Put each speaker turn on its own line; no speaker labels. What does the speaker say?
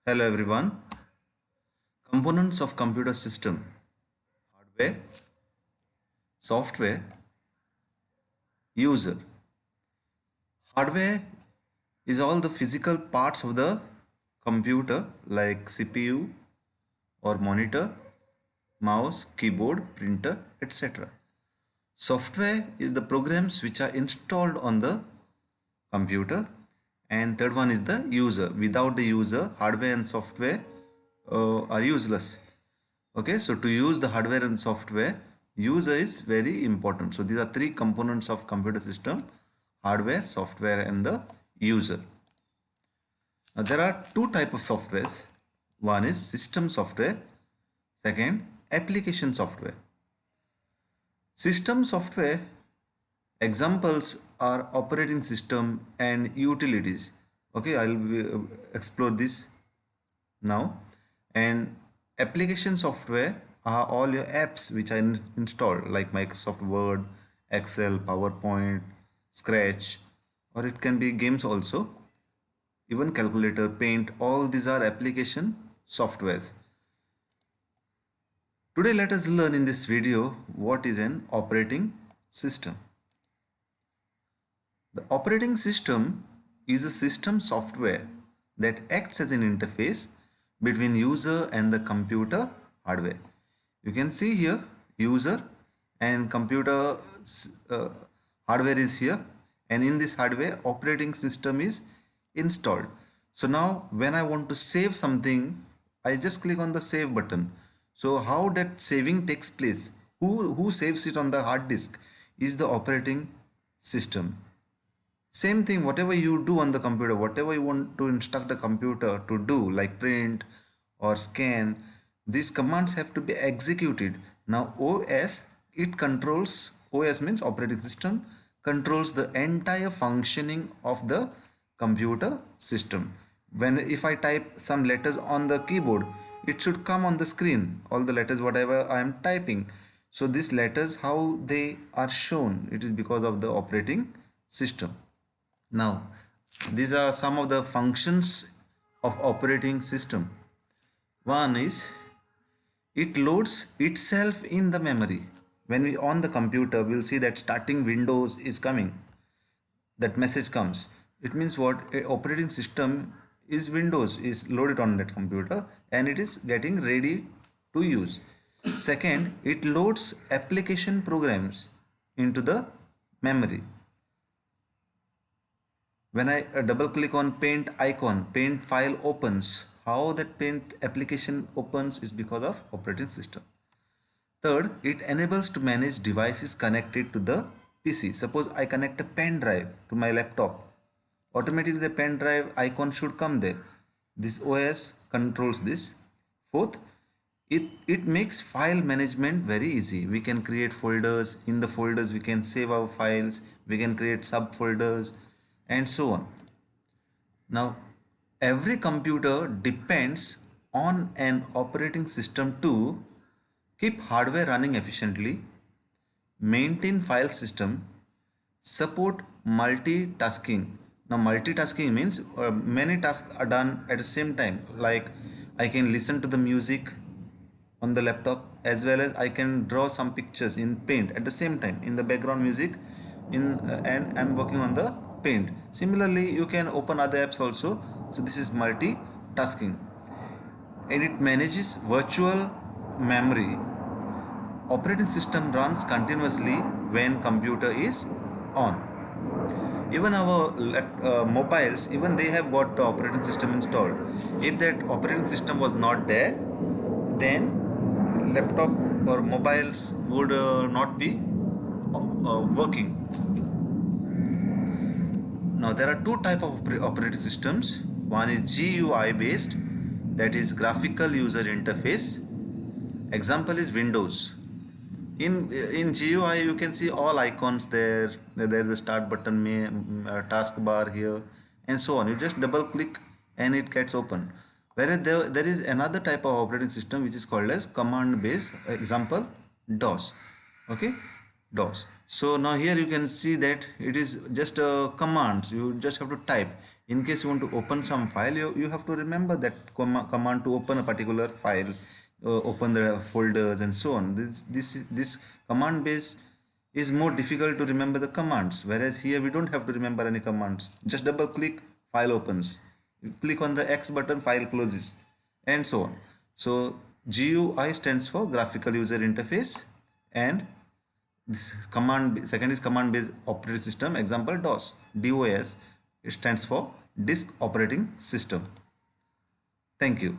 Hello everyone. Components of computer system: hardware, software, user. Hardware is all the physical parts of the computer like CPU or monitor, mouse, keyboard, printer, etc. Software is the programs which are installed on the computer, and third one is the user. Without the user, hardware and software are useless. Okay, so to use the hardware and software, user is very important. So these are three components of computer system: hardware, software, and the user. Now there are two types of softwares. One is system software, second application software. System software examples are operating system and utilities. Okay, I'll explore this now. And application software are all your apps which are installed, like Microsoft Word, Excel, PowerPoint, Scratch, or it can be games also, even calculator, Paint. All these are application softwares. Today let us learn in this video what is an operating system. The operating system is a system software that acts as an interface between user and the computer hardware. You can see here user and computer hardware is here, and in this hardware operating system is installed. So now when I want to save something, I just click on the save button. So how that saving takes place, who saves it on the hard disk, is the operating system. Same thing, whatever you do on the computer, whatever you want to instruct the computer to do, like print or scan, these commands have to be executed. Now OS, it controls, OS means operating system, controls the entire functioning of the computer system. When if I type some letters on the keyboard, it should come on the screen, all the letters whatever I am typing. So these letters, how they are shown, it is because of the operating system. Now, these are some of the functions of operating system. One is it loads itself in the memory. When we on the computer, we'll see that starting Windows is coming. That message comes. It means what? A operating system is Windows is loaded on that computer and it is getting ready to use. Second, it loads application programs into the memory. When I double click on paint icon, paint file opens. How that paint application opens is because of operating system. Third, it enables to manage devices connected to the PC. Suppose I connect a pen drive to my laptop. Automatically the pen drive icon should come there. This OS controls this. Fourth, it makes file management very easy. We can create folders. In the folders we can save our files. We can create subfolders and so on. Now every computer depends on an operating system to keep hardware running efficiently, maintain file system, support multitasking. Now multitasking means many tasks are done at the same time, like I can listen to the music on the laptop as well as I can draw some pictures in paint at the same time in the background music and I'm working on the paint. Similarly you can open other apps also. So this is multitasking, and it manages virtual memory. Operating system runs continuously when computer is on. Even our mobiles, even they have got the operating system installed. If that operating system was not there, then laptop or mobiles would not be working. Now there are two type of operating systems. One is GUI based, that is graphical user interface. Example is Windows. In GUI you can see all icons there. There is a start button, taskbar here, and so on. You just double click and it gets open. Whereas there is another type of operating system which is called as command based. Example DOS. Okay, DOS. So now here you can see that it is just commands. You just have to type. In case you want to open some file, you have to remember that command to open a particular file, open the folders and so on. This command base is more difficult to remember the commands, whereas here we don't have to remember any commands. Just double click, file opens. You click on the X button, file closes, and so on. So GUI stands for graphical user interface, and this command second is command based operating system, example DOS. DOS, it stands for disk operating system. Thank you.